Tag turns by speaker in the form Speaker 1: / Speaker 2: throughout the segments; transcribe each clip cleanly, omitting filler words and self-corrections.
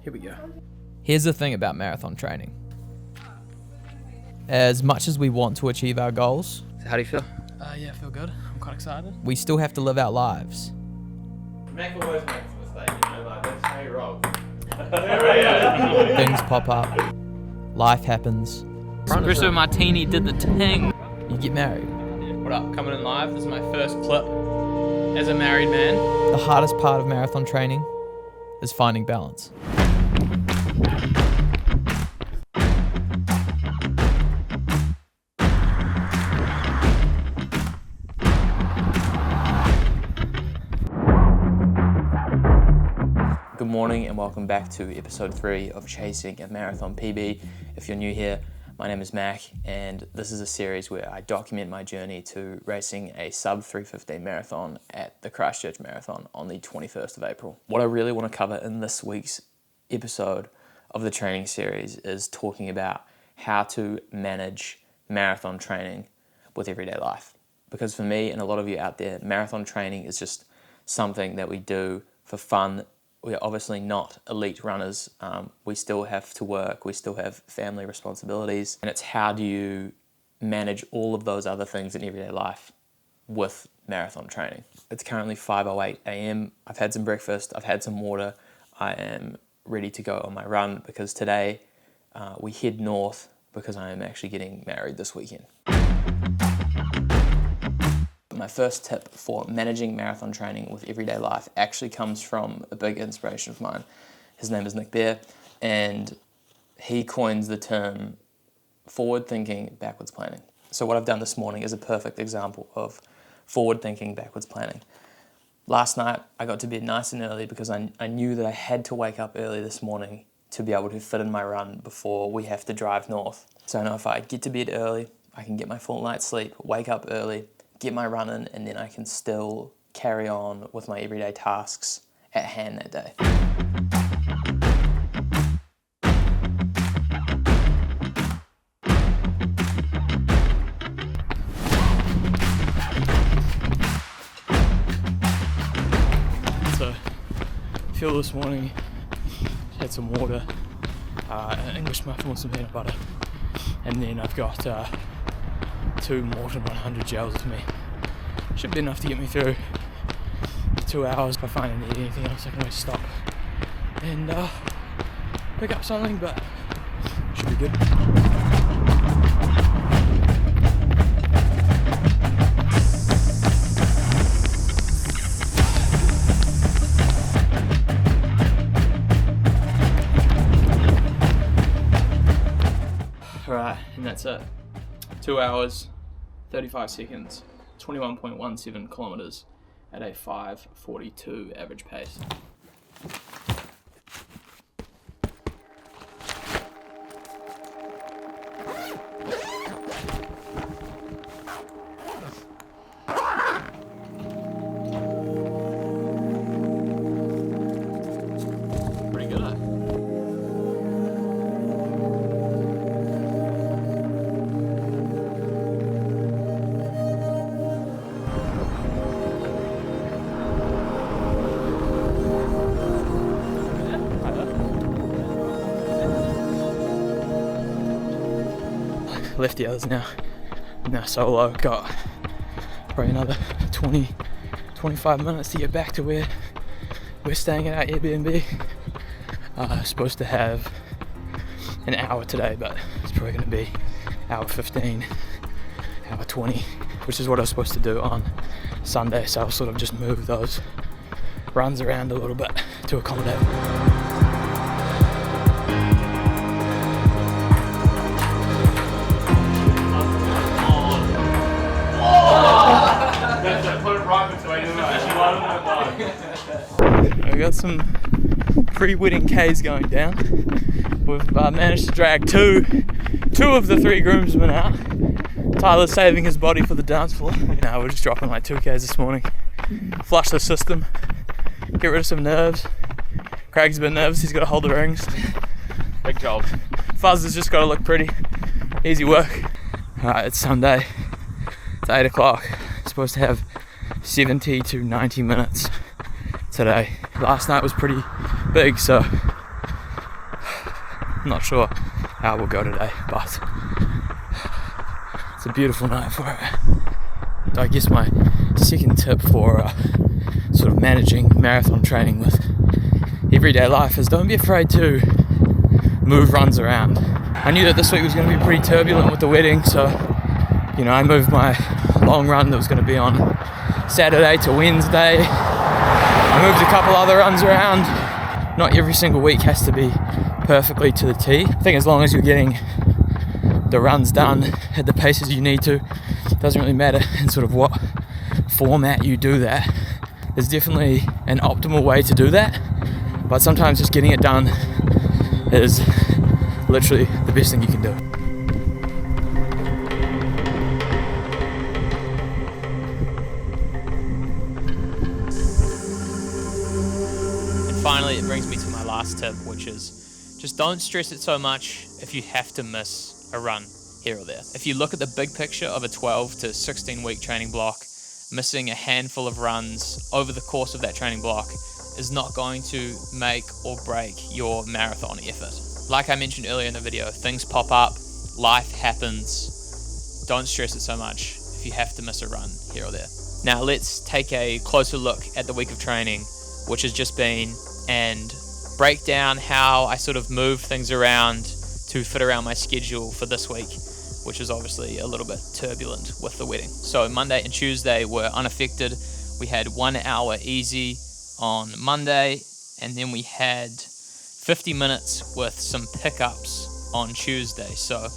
Speaker 1: Here we go.
Speaker 2: Here's the thing about marathon training. As much as we want to achieve our goals,
Speaker 1: So how do you feel?
Speaker 3: Yeah, I feel good. I'm quite excited.
Speaker 2: we still have to live our lives.
Speaker 4: Mack always makes a mistake, like that's how he rolls.
Speaker 2: Things pop up. Life happens.
Speaker 3: Espresso Martini did the thing.
Speaker 2: You get married.
Speaker 3: What up? Coming in live. This is my first clip as a married man.
Speaker 2: The hardest part of marathon training is finding balance.
Speaker 5: Good morning and welcome back to episode 3 of Chasing a Marathon PB. If you're new here, my name is Mack and this is a series where I document my journey to racing a sub 3:15 marathon at the Christchurch Marathon on the 21st of April. What I really want to cover in this week's episode of the training series is talking about how to manage marathon training with everyday life. Because for me and a lot of you out there, marathon training is just something that we do for fun. We're obviously not elite runners. We still have to work. We still have family responsibilities. And it's how do you manage all of those other things in everyday life with marathon training. It's currently 5:08 a.m. I've had some breakfast. I've had some water. I am ready to go on my run because today we head north because I am actually getting married this weekend. My first tip for managing marathon training with everyday life actually comes from a big inspiration of mine. His name is Nick Bear, and he coins the term forward thinking, backwards planning. So what I've done this morning is a perfect example of forward thinking, backwards planning. Last night, I got to bed nice and early because I knew that I had to wake up early this morning to be able to fit in my run before we have to drive north. So I know if I get to bed early, I can get my full night's sleep, wake up early, get my run in, and then I can still carry on with my everyday tasks at hand that day.
Speaker 3: So, fuel this morning, had some water, an English muffin with some peanut butter, and then I've got 2 Morton 100 gels with me. Should be enough to get me through 2 hours. If I find I need anything else, I can always stop and pick up something, but should be good. Alright, and that's it. 2 hours, 35 seconds, 21.17 kilometers at a 5:42 average pace. Pretty good, eh? Left the others now solo. Got probably another 20-25 minutes to get back to where we're staying at our Airbnb. Supposed to have an hour today, but it's probably going to be hour 15, hour 20, which is what I was supposed to do on Sunday, so I'll sort of just move those runs around a little bit to accommodate. We got some pre-wedding Ks going down. We've managed to drag two of the 3 groomsmen out. Tyler's saving his body for the dance floor. Now we're just dropping like 2 Ks this morning. Flush the system, get rid of some nerves. Craig's a bit nervous, he's got to hold the rings. Big job. Fuzz has just got to look pretty. Easy work. Alright, it's Sunday. It's 8 o'clock. Supposed to have 70 to 90 minutes today. Last night was pretty big, so I'm not sure how we'll go today, but it's a beautiful night for it. I guess my second tip for sort of managing marathon training with everyday life is don't be afraid to move runs around. I knew that this week was going to be pretty turbulent with the wedding, so I moved my long run that was going to be on Saturday to Wednesday. I moved a couple other runs around. Not every single week has to be perfectly to the T. I think as long as you're getting the runs done at the paces you need to, it doesn't really matter in sort of what format you do that. There's definitely an optimal way to do that, but sometimes just getting it done is literally the best thing you can do.
Speaker 5: Finally, it brings me to my last tip, which is just don't stress it so much if you have to miss a run here or there. If you look at the big picture of a 12 to 16 week training block, missing a handful of runs over the course of that training block is not going to make or break your marathon effort. Like I mentioned earlier in the video, things pop up, life happens. Don't stress it so much if you have to miss a run here or there. Now let's take a closer look at the week of training, which has just been, and break down how I sort of move things around to fit around my schedule for this week, which is obviously a little bit turbulent with the wedding. So Monday and Tuesday were unaffected. We had 1 hour easy on Monday, and then we had 50 minutes with some pickups on Tuesday. So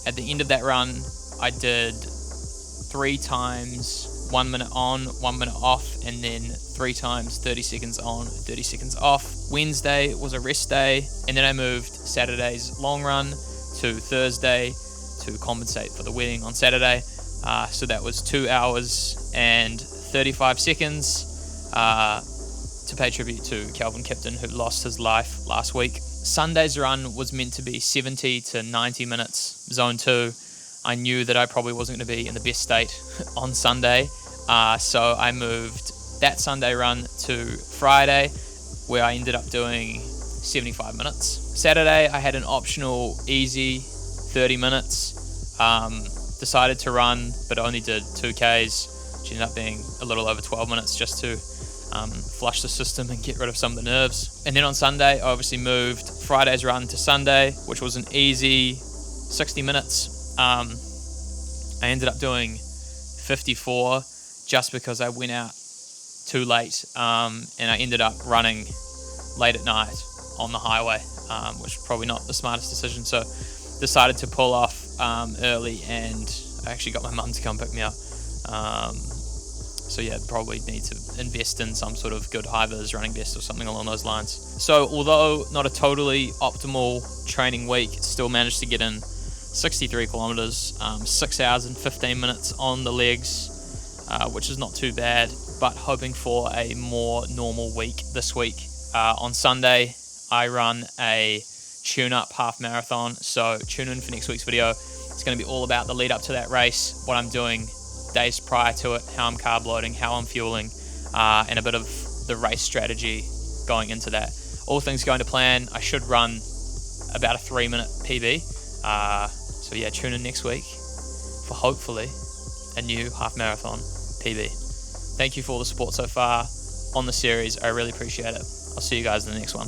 Speaker 5: at the end of that run, I did 3 times 1 minute on, 1 minute off, and then 3 times 30 seconds on, 30 seconds off. Wednesday was a rest day, and then I moved Saturday's long run to Thursday to compensate for the wedding on Saturday. So that was 2 hours and 35 seconds to pay tribute to Calvin Kipton, who lost his life last week. Sunday's run was meant to be 70 to 90 minutes, zone 2. I knew that I probably wasn't going to be in the best state on Sunday, so I moved that Sunday run to Friday, where I ended up doing 75 minutes. Saturday, I had an optional easy 30 minutes. Decided to run, but only did 2Ks, which ended up being a little over 12 minutes just to flush the system and get rid of some of the nerves. And then on Sunday, I obviously moved Friday's run to Sunday, which was an easy 60 minutes. I ended up doing 54 just because I went out too late, and I ended up running late at night on the highway, which was probably not the smartest decision. So decided to pull off early, and I actually got my mum to come pick me up. So yeah, probably need to invest in some sort of good high-vis running vest or something along those lines. So although not a totally optimal training week, still managed to get in 63 kilometers, 6 hours and 15 minutes on the legs, which is not too bad, but hoping for a more normal week this week. On Sunday, I run a tune-up half marathon, so tune in for next week's video. It's going to be all about the lead up to that race, what I'm doing days prior to it, how I'm carb loading, how I'm fueling, and a bit of the race strategy going into that. All things going to plan, I should run about a 3-minute PB. So yeah, tune in next week for hopefully a new half marathon PB. Thank you for all the support so far on the series. I really appreciate it. I'll see you guys in the next one.